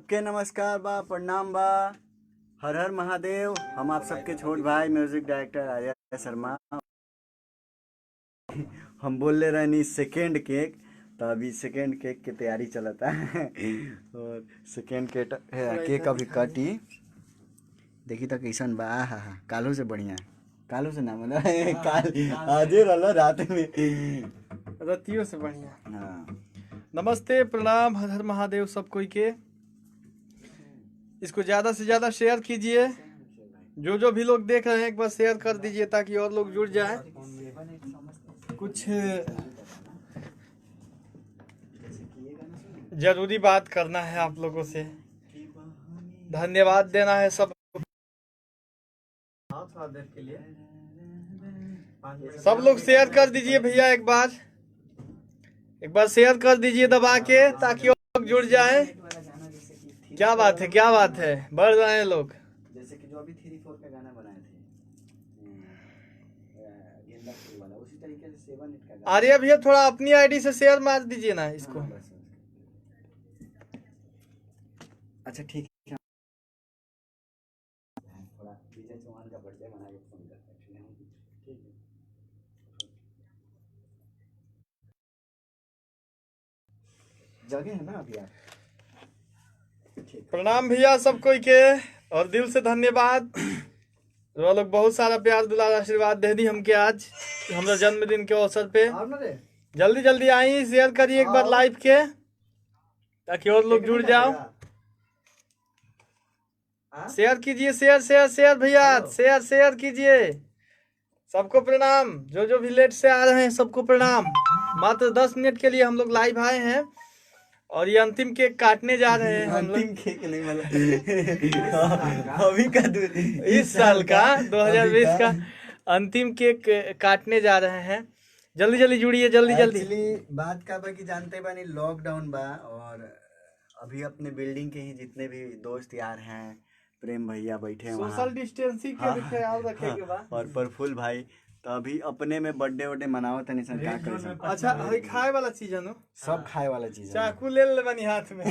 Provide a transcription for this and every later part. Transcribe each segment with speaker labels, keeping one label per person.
Speaker 1: सबके नमस्कार बा, प्रणाम बा, हर हर महादेव। हम आप सबके छोट भाई म्यूजिक डायरेक्टर आर्या शर्मा। हम बोल ले रहे सेकेंड केक, तो अभी सेकेंड केक की तैयारी चलता है और सेकेंड केक अभी कटी। देखी तो कैसन बा। हाँ, कालो से बढ़िया, कालो से ना मतलब काल आजे रहा रात में
Speaker 2: रतियों से बढ़िया।
Speaker 1: हाँ,
Speaker 2: नमस्ते, प्रणाम, हर हर महादेव सब कोई के। इसको ज़्यादा से ज़्यादा शेयर कीजिए। जो भी लोग देख रहे हैं एक बार शेयर कर दीजिए ताकि और लोग जुड़ जाएं। कुछ जरूरी बात करना है आप लोगों से, धन्यवाद देना है सब के लिए। सब लोग शेयर कर दीजिए भैया, एक बार शेयर कर दीजिए दबा के ताकि और लोग जुड़ जाएं। क्या बात है, क्या बात है, बढ़ रहे हैं लोग।
Speaker 1: जैसे कि जो अभी 3-4 का गाना बनाए थे गेंदा फूल वाला, उसी तरीके से 7 का गाना।
Speaker 2: आर्या भैया थोड़ा अपनी आईडी से शेयर मार दीजिए ना इसको।
Speaker 1: हाँ, बस। अच्छा ठीक है, थोड़ा विजय चौहान का बर्थडे मना के फोन करते हैं। ठीक है, जगह है ना अभी आप।
Speaker 2: प्रणाम भैया सब कोई के, और दिल से धन्यवाद। वो लोग बहुत सारा प्यार दुलार आशीर्वाद दे दी हमके आज हमारा जन्मदिन के अवसर पे। जल्दी जल्दी आई, शेयर करिए एक बार लाइव के ताकि और लोग जुड़ जाओ। शेयर कीजिए, शेयर भैया, शेयर कीजिए। सबको प्रणाम, जो भी लेट से आ रहे हैं सबको प्रणाम। मात्र 10 मिनट के लिए हम लोग लाइव आए हैं और ये अंतिम केक काटने जा रहे हैं।
Speaker 1: अंतिम केक नहीं मतलब अभी का
Speaker 2: इस साल का 2020 का अंतिम केक काटने जा रहे हैं। जल्दी जल्दी जुड़िए, जल्दी।
Speaker 1: बात का बा कि जानते बानी लॉकडाउन बा, और अभी अपने बिल्डिंग के ही जितने भी दोस्त यार हैं, प्रेम भैया बैठे हैं वहाँ,
Speaker 2: सोशल डिस्टेंसिंग के ख्याल रखेंगे बा।
Speaker 1: और प्रफुल्ल भाई तो अभी अपने में बर्थडे वर्डे मनावत नहीं सन, क्या करे सन।
Speaker 2: अच्छा, हई खाए वाला चीज है ना,
Speaker 1: सब खाए वाला चीज है।
Speaker 2: चाकू ले ले बनी हाथ में।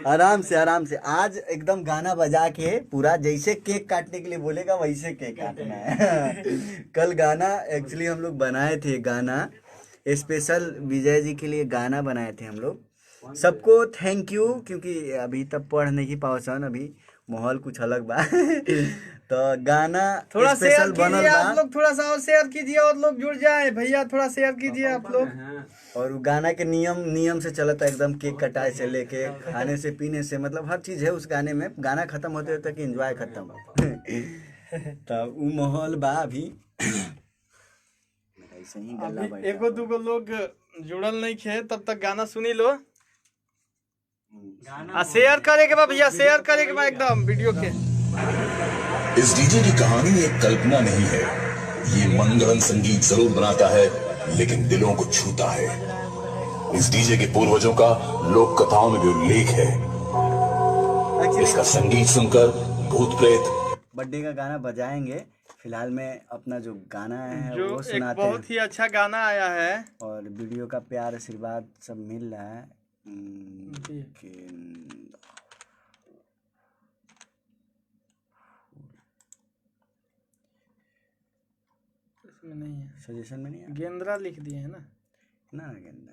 Speaker 1: आराम से आज एकदम गाना बजा के पूरा, जैसे केक काटने के लिए बोलेगा वैसे केक काटना है। कल गाना एक्चुअली हम लोग बनाए थे, गाना स्पेशल विजय जी के लिए गाना बनाए थे हम लोग। सबको थैंक यू, क्योंकि अभी तक पढ़ नहीं पाओ सन, अभी माहौल कुछ अलग बा। तो गाना
Speaker 2: थोड़ा शेयर
Speaker 1: बनल
Speaker 2: कीजिए
Speaker 1: बा,
Speaker 2: आप लोग, थोड़ा सा और शेयर कीजिए और लोग जुड़ जाए। भैया थोड़ा शेयर कीजिए आप लोग।
Speaker 1: और गाना के नियम से चलता एकदम, केक कटाए से लेके खाने से पीने से, मतलब हर चीज है उस गाने में। गाना खत्म होते होते कि एंजॉय खत्म। तो वो माहौल बा अभी ऐसे ही गल्ला बैठा।
Speaker 2: एगो दूगो लोग जुड़ल नहीं थे, तब तक गाना सुनी लो। शेयर करे के बा भैया, शेयर करे के बा एकदम वीडियो के।
Speaker 3: इस डीजे की कहानी एक कल्पना नहीं है। ये मनगढ़ंत संगीत जरूर बनाता है, लेकिन दिलों को छूता है। इस डीजे के पूर्वजों का लोक कथाओं में भी उल्लेख है। इसका संगीत सुनकर भूत प्रेत।
Speaker 1: बर्थडे का गाना बजाएंगे, फिलहाल में अपना जो गाना है
Speaker 2: जो
Speaker 1: वो
Speaker 2: एक
Speaker 1: सुनाते हैं।
Speaker 2: बहुत ही अच्छा गाना आया है,
Speaker 1: और वीडियो का प्यार आशीर्वाद सब मिल रहा है।
Speaker 2: इसमें नहीं है,
Speaker 1: सजेशन में नहीं है,
Speaker 2: गेंद्रा लिख दिए है ना।
Speaker 1: ना गेंदा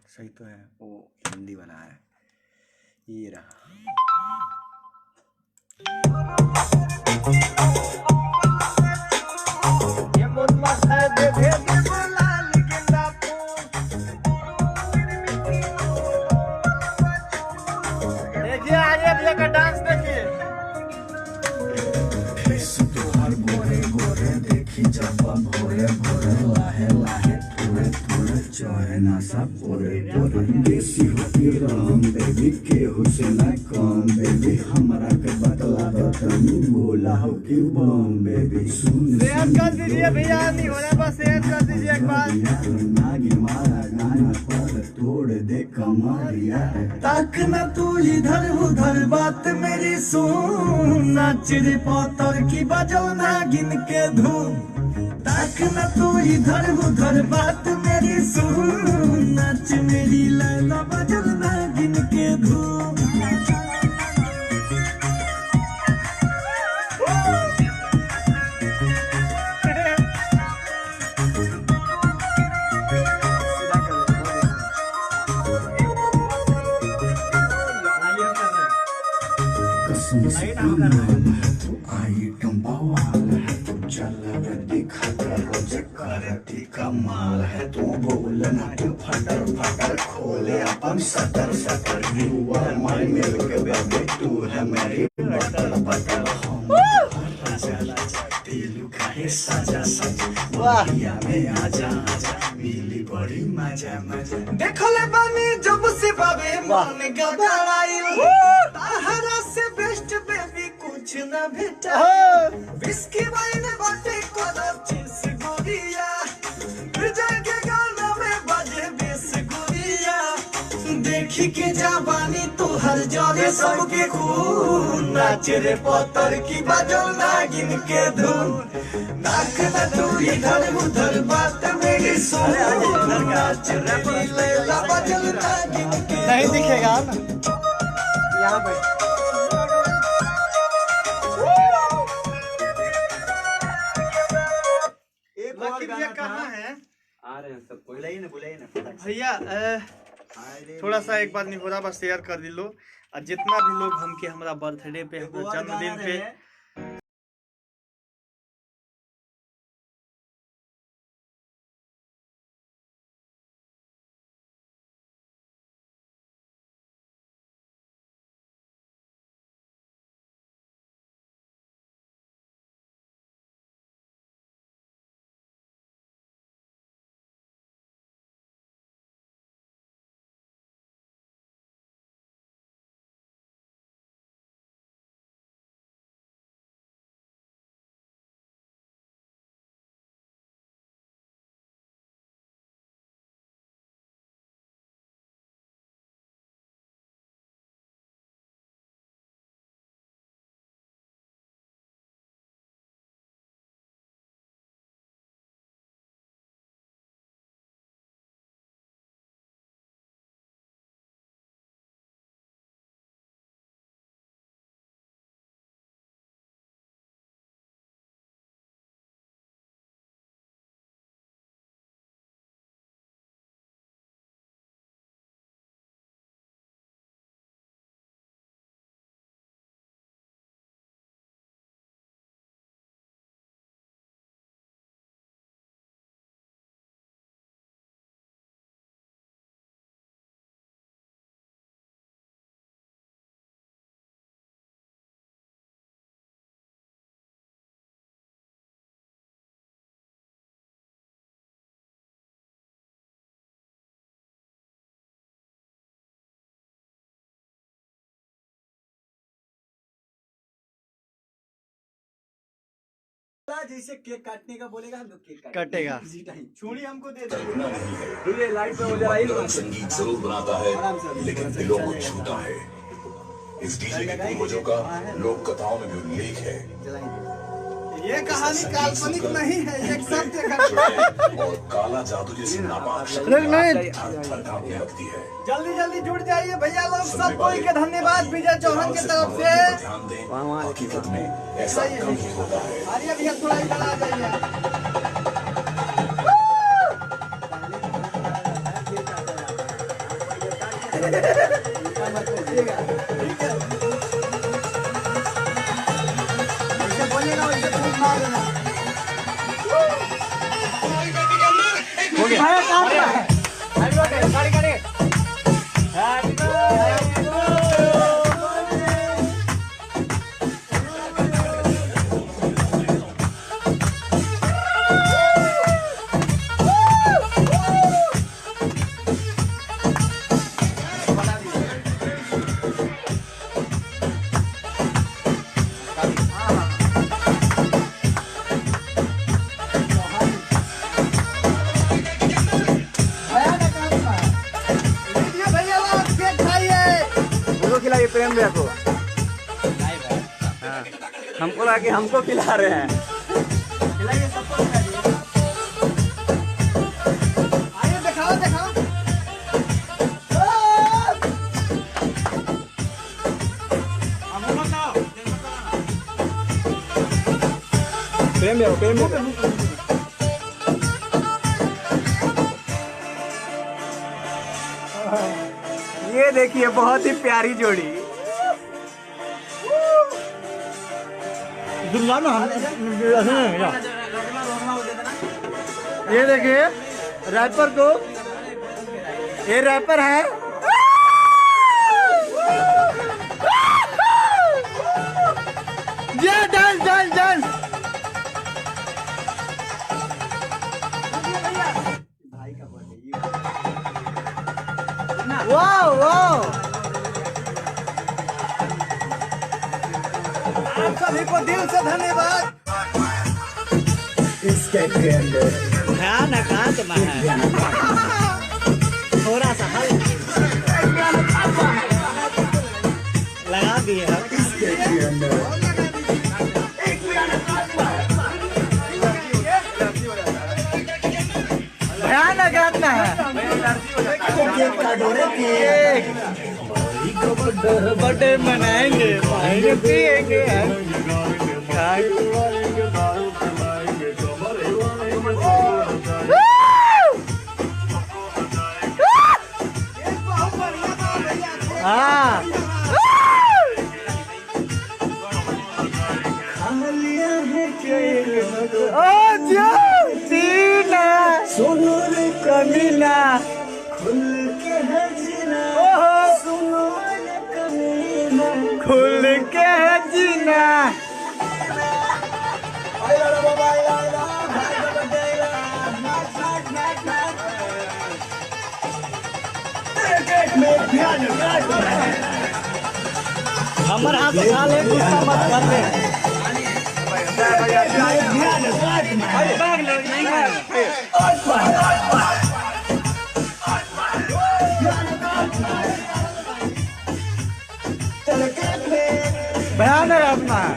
Speaker 1: सही तो है, वो हिंदी वाला है। ये रहा।
Speaker 2: देखिए आर्या भैया का डांस देखिए। शेयर कर दीजिए भैया, नहीं हो रहा बस शेयर कर दीजिए एक बार।
Speaker 1: तोड़ दे कमरिया,
Speaker 2: ताक ना तू इधर उधर बात मेरी सुन, नाच रे पौतर की बजो ना गिन के धूम। ताक
Speaker 4: नाचना तू इधर उधर बात मेरी सुन, नाच मेरी लैला बजल नागिन के धूम। कसम से कमाल है तू, आइटम बवाल है तू, चल दिखा करो जकारती कमाल है तू, बोलना तू फटर फटर खोले अपन shutter shutter, you are my milk baby, तू है मेरी बटर बटर, हम राजा राजा दिल खाए साजा साजा, वाहिया में आजा आजा, मिली बड़ी मजा मजा। देखो ले बानी जब से बाबे मन गगड़ाई, ताहरा से बेस्ट बेबी कुछ न भेटा, विस्की वाइन बाटे कोदर चीज गोरिया, विजय के गाना में बाजे बेस गोरिया, देखी के जवानी तू हर जरे सबके खून, नाच रे पत्थर की बजल नागिन के धुन, नाक न तू इधर उधर बात मेरी सुन, नाच रे लैला बजल नागिन के
Speaker 2: नहीं दिखेगा ना यहाँ पे।
Speaker 1: एक और
Speaker 2: लकी भैया
Speaker 1: गाना
Speaker 2: कहाँ
Speaker 1: था।
Speaker 2: है?
Speaker 1: आ रहे हैं सब, बुलाइए ना बुलाइए ना फटाक से।
Speaker 2: भैया
Speaker 1: अरे
Speaker 2: थोड़ा सा एक बार निहोरा बस शेयर कर दिलो, और जितना भी लोग हमके हमारा बर्थडे पे,
Speaker 1: एक
Speaker 2: हमारा
Speaker 1: और
Speaker 2: जन्मदिन
Speaker 1: गाना
Speaker 2: पे
Speaker 1: रहे। जैसे केक काटने का बोलेगा हम लोग केक
Speaker 2: कटेगा।
Speaker 1: इसी टाइम
Speaker 2: चूड़ी हमको दे
Speaker 3: कल्पना नहीं है, ये मंगलम संगीत जरूर बनाता है लेकिन दिलों को छूता है। इस डीजे के पूर्वजों का लोक कथाओं में भी उल्लेख है।
Speaker 2: ये कहानी काल्पनिक नहीं है, ये एक सत्य घटना
Speaker 3: चुड़ैल और काला जादू जैसी नापाक शक्तियां थर कांपने लगती है।
Speaker 2: जल्दी जल्दी जुड़ जाइए भैया लोग, सब कोई के धन्यवाद विजय चौहान की तरफ से।
Speaker 3: ध्यान दें, हकीकत में ऐसा कम ही होता है।
Speaker 2: आइए भैया थोड़ा इधर आ जाइए।
Speaker 1: वैसे बोलेगा वैसे फूट मार देना।
Speaker 2: हो गया।
Speaker 1: खिलाइए प्रेम भैया को। हाँ, हमको लगा कि हमको खिला रहे हैं। खिलाइए सबको खिलाइए। ये देखिए बहुत ही प्यारी जोड़ी। ये देखिए रैपर को, ये रैपर है। ये dance dance dance. Wow wow, आप सभी को दिल से धन्यवाद।
Speaker 4: इसके अंदर
Speaker 1: भयानक आत्मा है, थोड़ा सा हल लगा दिए हम।
Speaker 4: इसके अंदर
Speaker 1: भयानक आत्मा है।
Speaker 4: केक काटो रे, केक
Speaker 1: बर्थडे मनाएंगे, खाएंगे पिएंगे, हाँ सीना
Speaker 4: सुनो रे
Speaker 1: कमीना,
Speaker 4: खुल के हसीना, सुनो रे कमीना।
Speaker 1: खुल के है जीना। हमर हाथ खा ले, गुस्सा मत कर ले। भयानक आत्मा है।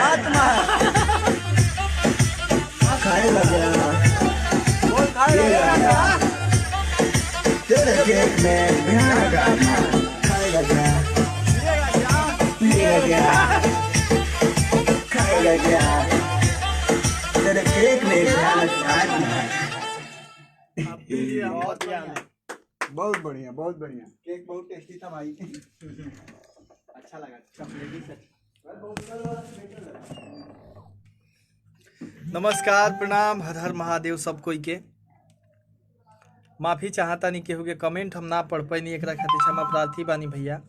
Speaker 1: आत्मा
Speaker 4: खाए लगे तेरे केक में भयानक आत्मा खाए लगे, पिए गया, खाए लगे तेरे केक में भयानक आत्मा। बहुत बढ़िया, बहुत बढ़िया। केक बहुत टेस्टी था भाई। अच्छा लगा, चॉकलेटी से।
Speaker 2: नमस्कार, प्रणाम, हर हर महादेव सब कोई के। माफी चाहता नहीं केहू के कमेंट हम ना पढ़ पैनी, एकरा खातिर क्षमा प्रार्थी बानी भैया।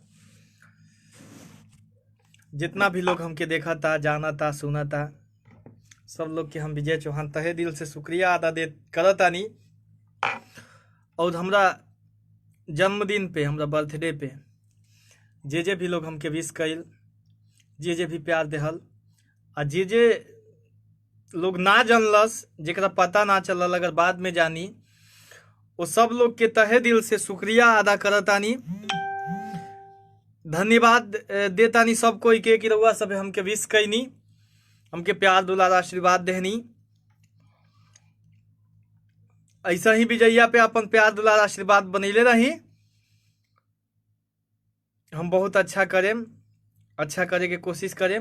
Speaker 2: जितना भी लोग हमके देखा था, जाना था, सुना था, सब लोग के हम विजय चौहान तहे दिल से शुक्रिया अदा दे करतानी। और हमरा जन्मदिन पे, हमरा बर्थडे पे जे भी लोग हमके विश कइल, जे भी प्यार देहल, आ जे लोग ना जानलस, जेकरा पता ना चलल, अगर बाद में जानी, वो सब लोग के तहे दिल से शुक्रिया अदा करतानी, धन्यवाद देतानी सब कोई के कि रउआ सब हमके विश कैनी, हमके प्यार दुलार आशीर्वाद देहनी। ऐसा ही विजया पे अपन प्यार दुलार आशीर्वाद बनैले रही। हम बहुत अच्छा करें, अच्छा करे के कोशिश करें,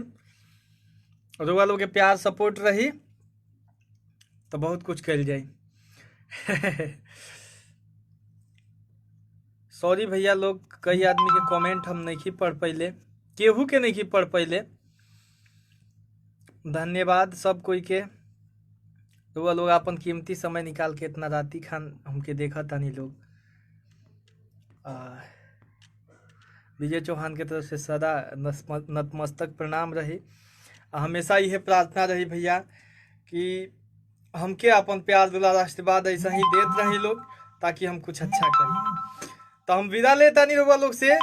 Speaker 2: रउआ लोग के प्यार सपोर्ट रही तो बहुत कुछ कल जाए। सॉरी भैया लोग, कई आदमी के कमेंट हम नहीं पढ़ पहले, केहू के नहीं पढ़ पहले। धन्यवाद सब कोई के, रउआ लोग अपन कीमती समय निकाल के इतना राती खान हमके देखा तानी लोग। विजय चौहान के तरफ से सदा नतमस्तक प्रणाम रही। हमेशा यह प्रार्थना रही भैया कि हमके अपन प्यार दुलार आशीर्वाद ऐसा ही देते रही लोग, ताकि हम कुछ अच्छा करें। तो हम विदा लेता नहीं रउआ लोग से,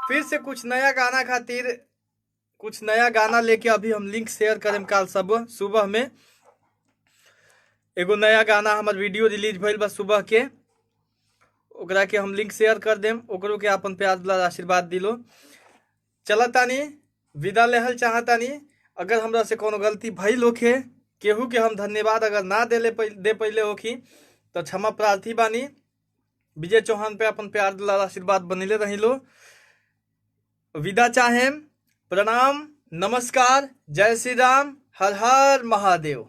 Speaker 2: फिर से कुछ नया गाना खातिर कुछ नया गाना लेके अभी हम लिंक शेयर करें काल सुबह में। एगो नया गाना हमार वीडियो रिलीज भइल बा सुबह के, ओकरा के हम लिंक शेयर कर देम, ओकरो के अपन प्यार दुलार आशीर्वाद दिलो। चलत तानी विदा लेहल चाहतानी। अगर हमरा से कोनो गलती भइल होखे, केहू के हम धन्यवाद अगर ना दे पहले होखी तो क्षमा प्रार्थी बानी। विजय चौहान पे अपन प्यार दुलार आशीर्वाद बनिले रहिलो। विदा चाहेम। प्रणाम, नमस्कार, जय श्री राम, हर हर महादेव।